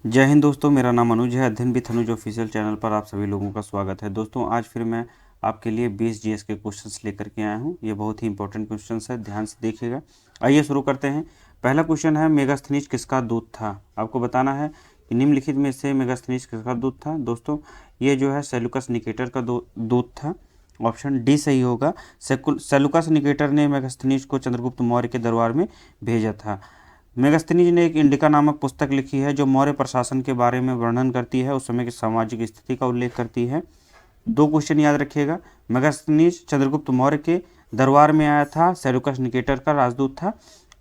जय हिंद दोस्तों, मेरा नाम अनुज है। अध्ययन विद अनुज ऑफिशियल चैनल पर आप सभी लोगों का स्वागत है। दोस्तों आज फिर मैं आपके लिए 20 जीएस के क्वेश्चंस लेकर के आया हूं। ये बहुत ही इंपॉर्टेंट क्वेश्चंस है, ध्यान से देखिएगा। आइए शुरू करते हैं। पहला क्वेश्चन है, मेगास्थनीज किसका दूत था? आपको बताना है कि निम्नलिखित में से मेगास्थनीज किसका दूत था। दोस्तों ये जो है सेल्यूकस निकेटर का दूत था। ऑप्शन डी सही होगा। सेल्यूकस निकेटर ने मेगास्थनीज को चंद्रगुप्त मौर्य के दरबार में भेजा था। मेगास्थनीज ने एक इंडिका नामक पुस्तक लिखी है जो मौर्य प्रशासन के बारे में वर्णन करती है, उस समय की सामाजिक स्थिति का उल्लेख करती है। दो क्वेश्चन याद रखिएगा। मेगास्थनीज चंद्रगुप्त मौर्य के दरबार में आया था, सेल्यूकस निकेटर का राजदूत था,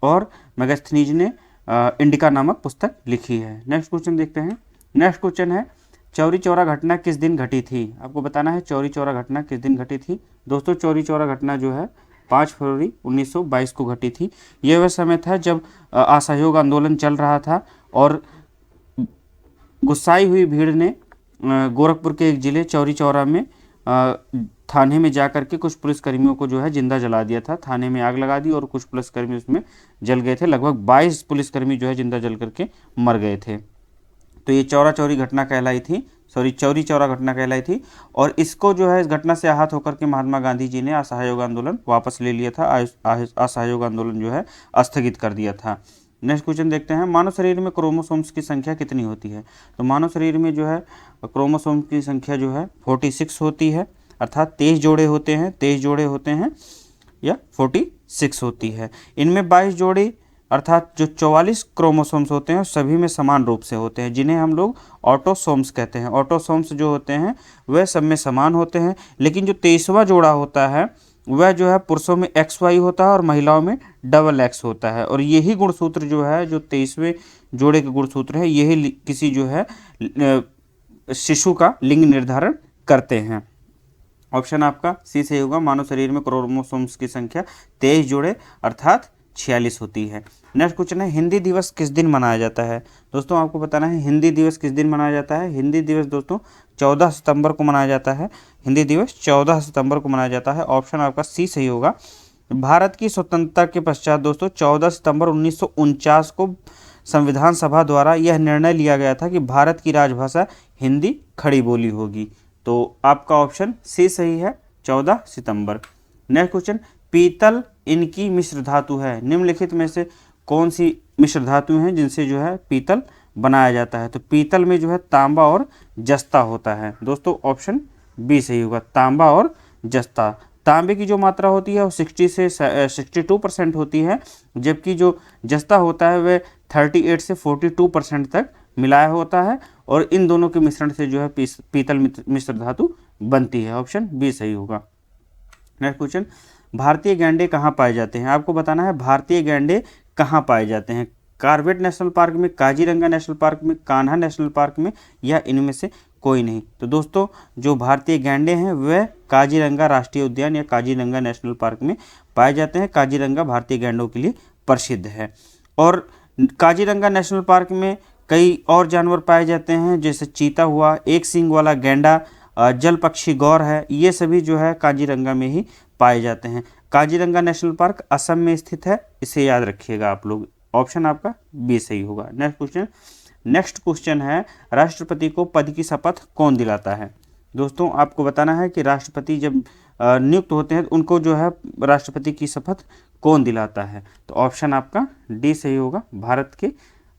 और मेगास्थनीज ने इंडिका नामक पुस्तक लिखी है। नेक्स्ट क्वेश्चन देखते हैं। नेक्स्ट क्वेश्चन है, चौरी चौरा घटना किस दिन घटी थी? आपको बताना है चौरी चौरा घटना किस दिन घटी थी। दोस्तों चौरी चौरा घटना जो है 5 फरवरी 1922 को घटी थी। यह वह समय था जब असहयोग आंदोलन चल रहा था और गुस्साई हुई भीड़ ने गोरखपुर के एक जिले चौरी चौरा में थाने में जाकर के कुछ पुलिसकर्मियों को जो है जिंदा जला दिया था। थाने में आग लगा दी और कुछ पुलिसकर्मी उसमें जल गए थे। लगभग 22 पुलिसकर्मी जो है जिंदा जल करके मर गए थे। तो ये चौरा चौरी घटना कहलाई थी, चौरी चौरा घटना कहलाई थी। और इसको जो है इस घटना से आहत होकर के महात्मा गांधी जी ने असहयोग आंदोलन वापस ले लिया था। असहयोग आंदोलन जो है स्थगित कर दिया था। नेक्स्ट क्वेश्चन देखते हैं, मानव शरीर में क्रोमोसोम्स की संख्या कितनी होती है? तो मानव शरीर में जो है क्रोमोसोम की संख्या जो है 46 होती है, अर्थात 23 जोड़े होते हैं, 23 जोड़े होते हैं या 46 होती है। इनमें 22 जोड़े अर्थात जो 44 क्रोमोसोम्स होते हैं सभी में समान रूप से होते हैं, जिन्हें हम लोग ऑटोसोम्स कहते हैं। ऑटोसोम्स जो होते हैं वह सब में समान होते हैं, लेकिन जो 23वां जोड़ा होता है वह जो है पुरुषों में XY होता है और महिलाओं में XX होता है। और यही गुणसूत्र जो है, जो 23वें जोड़े के गुणसूत्र है, यही किसी जो है शिशु का लिंग निर्धारण करते हैं। ऑप्शन आपका सी सही होगा। मानव शरीर में क्रोमोसोम्स की संख्या 23 जोड़े अर्थात 46 होती है। नेक्स्ट क्वेश्चन है, हिंदी दिवस किस दिन मनाया जाता है? दोस्तों आपको बताना है हिंदी दिवस किस दिन मनाया जाता है। हिंदी दिवस दोस्तों 14 सितंबर को मनाया जाता है। हिंदी दिवस 14 सितंबर को मनाया जाता है। ऑप्शन आपका सी सही होगा। भारत की स्वतंत्रता के पश्चात दोस्तों 14 सितंबर 1949 को संविधान सभा द्वारा यह निर्णय लिया गया था कि भारत की राजभाषा हिंदी खड़ी बोली होगी। तो आपका ऑप्शन सी सही है, 14 सितंबर। नेक्स्ट क्वेश्चन, पीतल इनकी मिश्र धातु है। निम्नलिखित में से कौन सी मिश्र धातु हैं जिनसे जो है पीतल बनाया जाता है? तो पीतल में जो है तांबा और जस्ता होता है। दोस्तों ऑप्शन बी सही होगा, तांबा और जस्ता। तांबे की जो मात्रा होती है वो 60 से 62% होती है, जबकि जो जस्ता होता है वह 38 से 42% तक मिलाया होता है। और इन दोनों के मिश्रण से जो है पीतल मिश्र धातु बनती है। ऑप्शन बी सही होगा। नेक्स्ट क्वेश्चन, भारतीय गैंडे कहाँ पाए जाते हैं? आपको बताना है भारतीय गैंडे कहाँ पाए जाते हैं। कॉर्बेट नेशनल पार्क में, काजीरंगा नेशनल पार्क में, कान्हा नेशनल पार्क में, या इनमें से कोई नहीं? तो दोस्तों जो भारतीय गैंडे हैं वह काजीरंगा राष्ट्रीय उद्यान या काजीरंगा नेशनल पार्क में पाए जाते हैं। काजीरंगा भारतीय गैंडों के लिए प्रसिद्ध है। और काजीरंगा नेशनल पार्क में कई और जानवर पाए जाते हैं, जैसे चीता हुआ, एक सींग वाला गैंडा, जल पक्षी गौर है, ये सभी जो है काजीरंगा में ही पाए जाते हैं। काजीरंगा नेशनल पार्क असम में स्थित है, इसे याद रखिएगा आप लोग। ऑप्शन आपका बी सही होगा। नेक्स्ट क्वेश्चन है, राष्ट्रपति को पद की शपथ कौन दिलाता है? दोस्तों आपको बताना है कि राष्ट्रपति जब नियुक्त होते हैं उनको जो है राष्ट्रपति की शपथ कौन दिलाता है? तो ऑप्शन आपका डी सही होगा, भारत के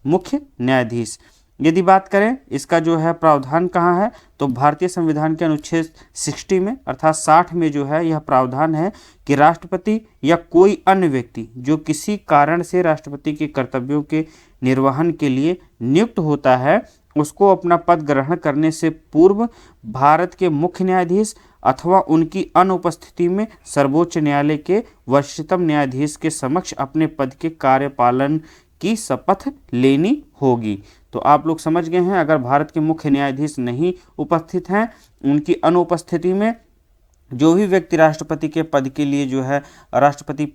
मुख्य न्यायाधीश। यदि बात करें इसका जो है प्रावधान कहाँ है, तो भारतीय संविधान के अनुच्छेद 60 में अर्थात 60 में जो है यह प्रावधान है कि राष्ट्रपति या कोई अन्य व्यक्ति जो किसी कारण से राष्ट्रपति के कर्तव्यों के निर्वहन के लिए नियुक्त होता है, उसको अपना पद ग्रहण करने से पूर्व भारत के मुख्य न्यायाधीश अथवा उनकी अनुपस्थिति में सर्वोच्च न्यायालय के वरिष्ठतम न्यायाधीश के समक्ष अपने पद के कार्यपालन की शपथ लेनी होगी। तो आप लोग समझ गए हैं, अगर भारत के मुख्य न्यायाधीश नहीं उपस्थित हैं, उनकी अनुपस्थिति में जो भी व्यक्ति राष्ट्रपति के पद के लिए जो है राष्ट्रपति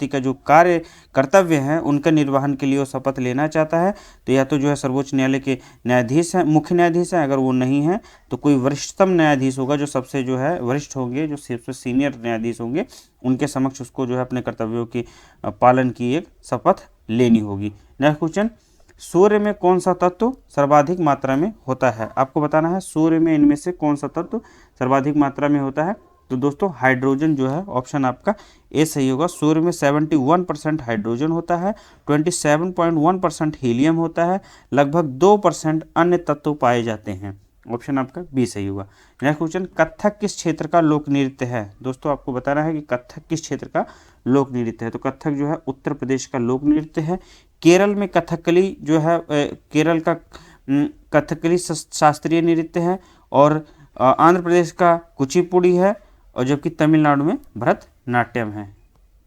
का जो कार्य कर्तव्य है उनका निर्वहन के लिए वो शपथ लेना चाहता है, तो या तो जो है सर्वोच्च न्यायालय के न्यायाधीश हैं, मुख्य न्यायाधीश हैं, अगर वो नहीं है तो कोई वरिष्ठतम न्यायाधीश होगा, जो सबसे जो है वरिष्ठ होंगे, जो सबसे सीनियर न्यायाधीश होंगे, उनके समक्ष उसको जो है अपने कर्तव्यों के पालन की एक शपथ लेनी होगी। नेक्स्ट क्वेश्चन, सूर्य में कौन सा तत्व सर्वाधिक मात्रा में होता है? आपको बताना है सूर्य में इनमें से कौन सा तत्व सर्वाधिक मात्रा में होता है। तो दोस्तों हाइड्रोजन जो है, ऑप्शन आपका ए सही होगा। सूर्य में 71% हाइड्रोजन होता है, 27.1% हीलियम होता है, लगभग 2% अन्य तत्व पाए जाते हैं। ऑप्शन आपका बी सही होगा। नेक्स्ट क्वेश्चन, कथक किस क्षेत्र का लोक नृत्य है? दोस्तों आपको बताना है कि कथक किस क्षेत्र का लोक नृत्य है। तो कथक जो है उत्तर प्रदेश का लोक नृत्य है। केरल में कथकली जो है केरल का कथकली शास्त्रीय नृत्य है, और आंध्र प्रदेश का कुचिपुड़ी है, और जबकि तमिलनाडु में भरतनाट्यम है।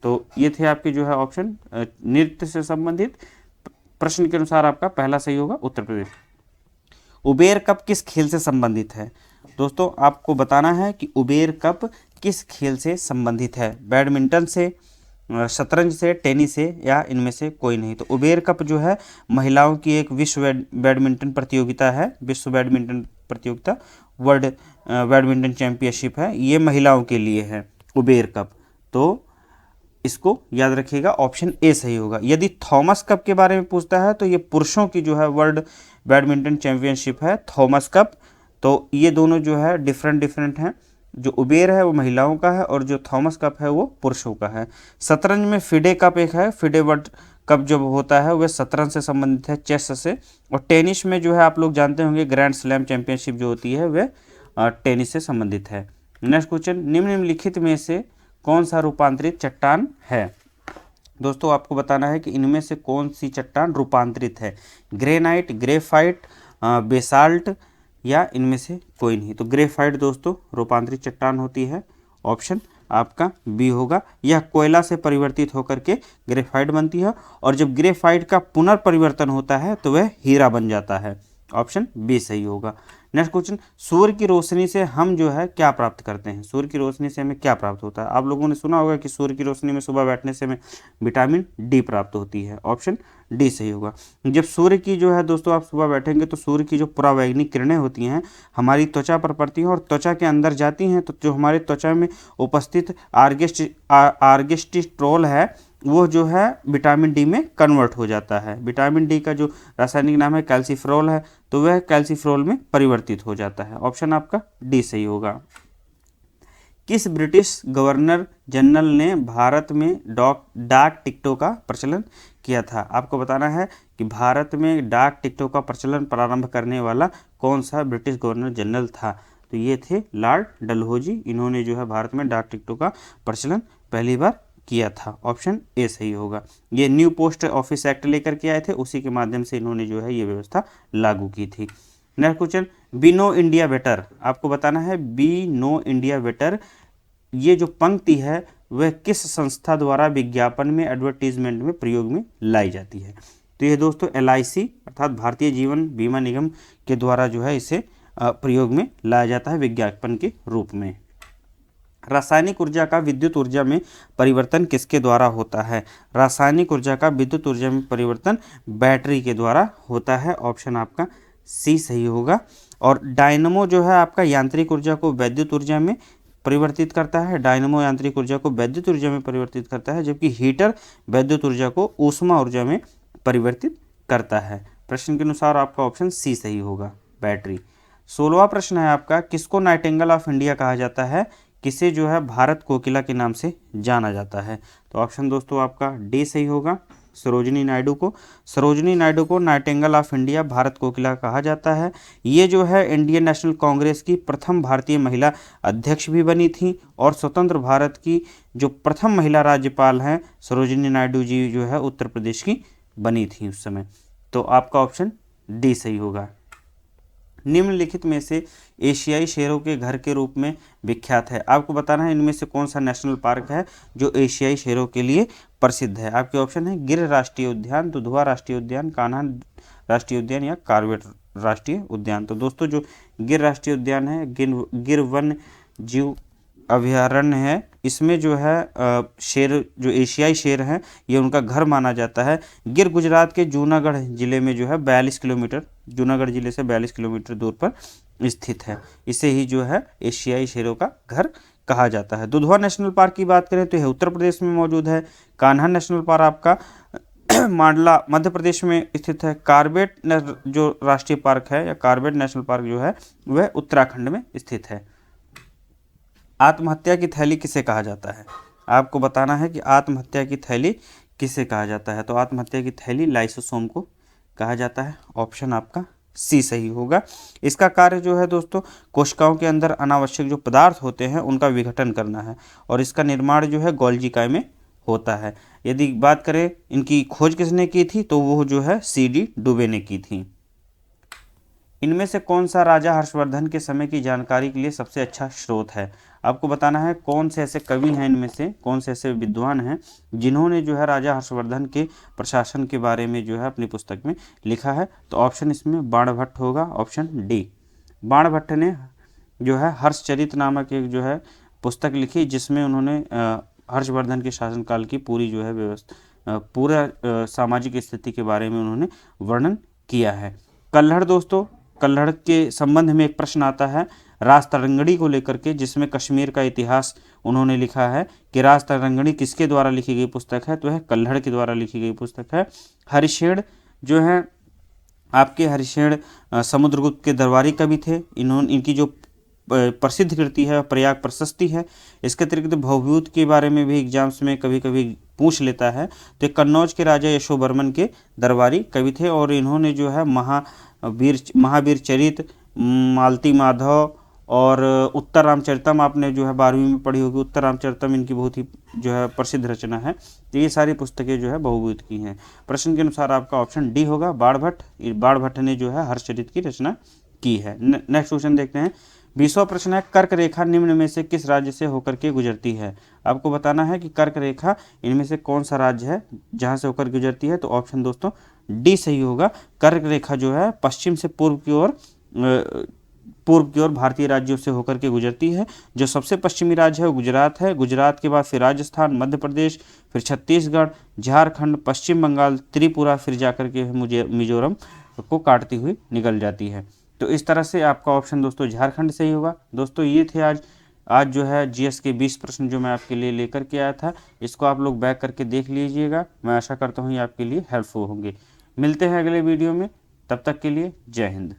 तो ये थे आपके जो है ऑप्शन नृत्य से संबंधित। प्रश्न के अनुसार आपका पहला सही होगा, उत्तर प्रदेश। उबेर कप किस खेल से संबंधित है? दोस्तों आपको बताना है कि उबेर कप किस खेल से संबंधित है। बैडमिंटन से, शतरंज से, टेनिस से, या इनमें से कोई नहीं। तो उबेर कप जो है महिलाओं की एक विश्व बैडमिंटन प्रतियोगिता है। विश्व बैडमिंटन प्रतियोगिता, वर्ल्ड बैडमिंटन चैंपियनशिप है, ये महिलाओं के लिए है उबेर कप। तो इसको याद रखिएगा, ऑप्शन ए सही होगा। यदि थॉमस कप के बारे में पूछता है तो ये पुरुषों की जो है वर्ल्ड बैडमिंटन चैंपियनशिप है, थॉमस कप। तो ये दोनों जो है डिफरेंट हैं। जो उबेर है वो महिलाओं का है, और जो थॉमस कप है वो पुरुषों का है। शतरंज में फिडे कप एक है, फिडे वर्ल्ड कप जो होता है वह शतरंज से संबंधित है, चेस से। और टेनिस में जो है आप लोग जानते होंगे ग्रैंड स्लैम चैंपियनशिप जो होती है वह टेनिस से संबंधित है। नेक्स्ट क्वेश्चन, निम्नलिखित में से कौन सा रूपांतरित चट्टान है? दोस्तों आपको बताना है कि इनमें से कौन सी चट्टान रूपांतरित है। ग्रेनाइट, ग्रेफाइट, बेसाल्ट, या इनमें से कोई नहीं। तो ग्रेफाइट दोस्तों रूपांतरित चट्टान होती है, ऑप्शन आपका बी होगा। यह कोयला से परिवर्तित होकर के ग्रेफाइट बनती है, और जब ग्रेफाइट का पुनर्परिवर्तन होता है तो वह हीरा बन जाता है। ऑप्शन बी सही होगा। नेक्स्ट क्वेश्चन, सूर्य की रोशनी से हम जो है क्या प्राप्त करते हैं? सूर्य की रोशनी से हमें क्या प्राप्त होता है? आप लोगों ने सुना होगा कि सूर्य की रोशनी में सुबह बैठने से हमें विटामिन डी प्राप्त होती है। ऑप्शन डी सही होगा। जब सूर्य की जो है दोस्तों आप सुबह बैठेंगे तो सूर्य की जो परावैंगनिक किरणें होती हैं हमारी त्वचा पर पड़ती हैं और त्वचा के अंदर जाती हैं, तो जो हमारे त्वचा में उपस्थित आर्गेस्टिस्ट्रोल है वो जो है विटामिन डी में कन्वर्ट हो जाता है। विटामिन डी का जो रासायनिक नाम है कैल्सीफ्रोल है, तो वह कैल्सीफ्रोल में परिवर्तित हो जाता है। ऑप्शन आपका डी सही होगा। किस ब्रिटिश गवर्नर जनरल ने भारत में डाक टिकटों का प्रचलन किया था? आपको बताना है कि भारत में डाक टिकटों का प्रचलन प्रारंभ करने वाला कौन सा ब्रिटिश गवर्नर जनरल था? तो ये थे लॉर्ड डलहौजी। इन्होंने जो है भारत में डाक टिकटों का प्रचलन पहली बार किया था। ऑप्शन ए सही होगा। ये न्यू पोस्ट ऑफिस एक्ट लेकर के आए थे, उसी के माध्यम से इन्होंने जो है ये व्यवस्था लागू की थी। Next question, be know India better. आपको बताना है बी नो इंडिया बेटर, ये जो पंक्ति है वह किस संस्था द्वारा विज्ञापन में, एडवर्टीजमेंट में प्रयोग में लाई जाती है? तो ये दोस्तों LIC अर्थात भारतीय जीवन बीमा निगम के द्वारा जो है इसे प्रयोग में लाया जाता है विज्ञापन के रूप में। रासायनिक ऊर्जा का विद्युत ऊर्जा में परिवर्तन किसके द्वारा होता है? रासायनिक ऊर्जा का विद्युत ऊर्जा में परिवर्तन बैटरी के द्वारा होता है। ऑप्शन आपका सी सही होगा। और डायनमो जो है आपका यांत्रिक ऊर्जा को विद्युत ऊर्जा में परिवर्तित करता है। डायनमो यांत्रिक ऊर्जा को विद्युत ऊर्जा में परिवर्तित करता है, जबकि हीटर विद्युत ऊर्जा को ऊष्मा ऊर्जा में परिवर्तित करता है। प्रश्न के अनुसार आपका ऑप्शन सी सही होगा, बैटरी। 16वां प्रश्न है आपका, किसको नाइटिंगेल ऑफ इंडिया कहा जाता है? किसे जो है भारत कोकिला के नाम से जाना जाता है? तो ऑप्शन दोस्तों आपका डी सही होगा, सरोजिनी नायडू को। सरोजिनी नायडू को नाइटिंगेल ऑफ इंडिया, भारत कोकिला कहा जाता है। ये जो है इंडियन नेशनल कांग्रेस की प्रथम भारतीय महिला अध्यक्ष भी बनी थी, और स्वतंत्र भारत की जो प्रथम महिला राज्यपाल हैं सरोजिनी नायडू जी जो है उत्तर प्रदेश की बनी थी उस समय। तो आपका ऑप्शन डी सही होगा। निम्नलिखित में से एशियाई शेरों के घर के रूप में विख्यात है। आपको बताना है इनमें से कौन सा नेशनल पार्क है जो एशियाई शेरों के लिए प्रसिद्ध है। आपके ऑप्शन है गिर राष्ट्रीय उद्यान, दुधवा राष्ट्रीय उद्यान, कान्हा राष्ट्रीय उद्यान या कॉर्बेट राष्ट्रीय उद्यान। तो दोस्तों जो गिर राष्ट्रीय उद्यान है, गिर वन्य जीव अभयारण्य है, इसमें जो है शेर जो एशियाई शेर हैं ये उनका घर माना जाता है। गिर गुजरात के जूनागढ़ जिले में जो है 42 किलोमीटर, जूनागढ़ जिले से 42 किलोमीटर दूर पर स्थित है। इसे ही जो है एशियाई शेरों का घर कहा जाता है। दुधवा नेशनल पार्क की बात करें तो यह उत्तर प्रदेश में मौजूद है। कान्हा नेशनल पार्क आपका मांडला मध्य प्रदेश में स्थित है। कार्बेट जो राष्ट्रीय पार्क है या कार्बेट नेशनल पार्क जो है वह उत्तराखंड में स्थित है। आत्महत्या की थैली किसे कहा जाता है? आपको बताना है कि आत्महत्या की थैली किसे कहा जाता है। तो आत्महत्या की थैली लाइसोसोम को कहा जाता है। ऑप्शन आपका सी सही होगा। इसका कार्य जो है दोस्तों कोशिकाओं के अंदर अनावश्यक जो पदार्थ होते हैं उनका विघटन करना है और इसका निर्माण जो है गोल्जी काय में होता है। यदि बात करें इनकी खोज किसने की थी तो वो जो है सी.डी. डुबे ने की थी। इनमें से कौन सा राजा हर्षवर्धन के समय की जानकारी के लिए सबसे अच्छा स्रोत है? आपको बताना है कौन से ऐसे कवि हैं, इनमें से कौन से ऐसे विद्वान हैं जिन्होंने जो है राजा हर्षवर्धन के प्रशासन के बारे में जो है अपनी पुस्तक में लिखा है। तो ऑप्शन इसमें बाणभट्ट होगा, ऑप्शन डी। बाणभट्ट ने जो है हर्षचरित नामक एक जो है पुस्तक लिखी जिसमें उन्होंने हर्षवर्धन के शासनकाल की पूरी जो है व्यवस्था पूरा सामाजिक स्थिति के बारे में उन्होंने वर्णन किया है। कल्हड़ दोस्तों, कल्हड़ के संबंध में एक प्रश्न आता है राज तरंगड़ी को लेकर के, जिसमें कश्मीर का इतिहास उन्होंने लिखा है कि राज तरंगड़ी किसके द्वारा लिखी गई पुस्तक है? तो है कल्हड़ के द्वारा लिखी गई पुस्तक है। हरिशेण जो है आपके हरिशेण समुद्रगुप्त के दरबारी कवि थे। इनकी जो प्रसिद्ध कृति है प्रयाग प्रशस्ति है। इसके अतिरिक्त भवभूत के बारे में भी एग्जाम्स में कभी कभी पूछ लेता है। तो कन्नौज के राजा यशोवर्मन के दरबारी कवि थे और इन्होंने जो है महावीर चरित, मालती माधव और उत्तर रामचरितम आपने जो है 12वीं में पढ़ी होगी। उत्तर रामचरितम इनकी बहुत ही जो है प्रसिद्ध रचना है। तो ये सारी पुस्तकें जो है बहुभूत की हैं। प्रश्न के अनुसार आपका ऑप्शन डी होगा, बाणभट्ट। बाणभट्ट ने जो है हर्षचरित की रचना की है। नेक्स्ट क्वेश्चन देखते हैं। 20वां प्रश्न है कर्क रेखा निम्न में से किस राज्य से होकर के गुजरती है? आपको बताना है कि कर्क रेखा इनमें से कौन सा राज्य है जहां से होकर गुजरती है। तो ऑप्शन दोस्तों डी सही होगा। कर्क रेखा जो है पश्चिम से पूर्व की ओर भारतीय राज्यों से होकर के गुजरती है। जो सबसे पश्चिमी राज्य है वो गुजरात है। गुजरात के बाद फिर राजस्थान, मध्य प्रदेश, फिर छत्तीसगढ़, झारखंड, पश्चिम बंगाल, त्रिपुरा, फिर जाकर के मिजोरम को काटती हुई निकल जाती है। तो इस तरह से आपका ऑप्शन दोस्तों झारखंड सही होगा। दोस्तों ये थे आज जो है जीएस के 20 प्रश्न जो मैं आपके लिए लेकर के आया था। इसको आप लोग बैक करके देख लीजिएगा। मैं आशा करता हूँ ये आपके लिए हेल्पफुल होंगे। मिलते हैं अगले वीडियो में, तब तक के लिए जय हिंद।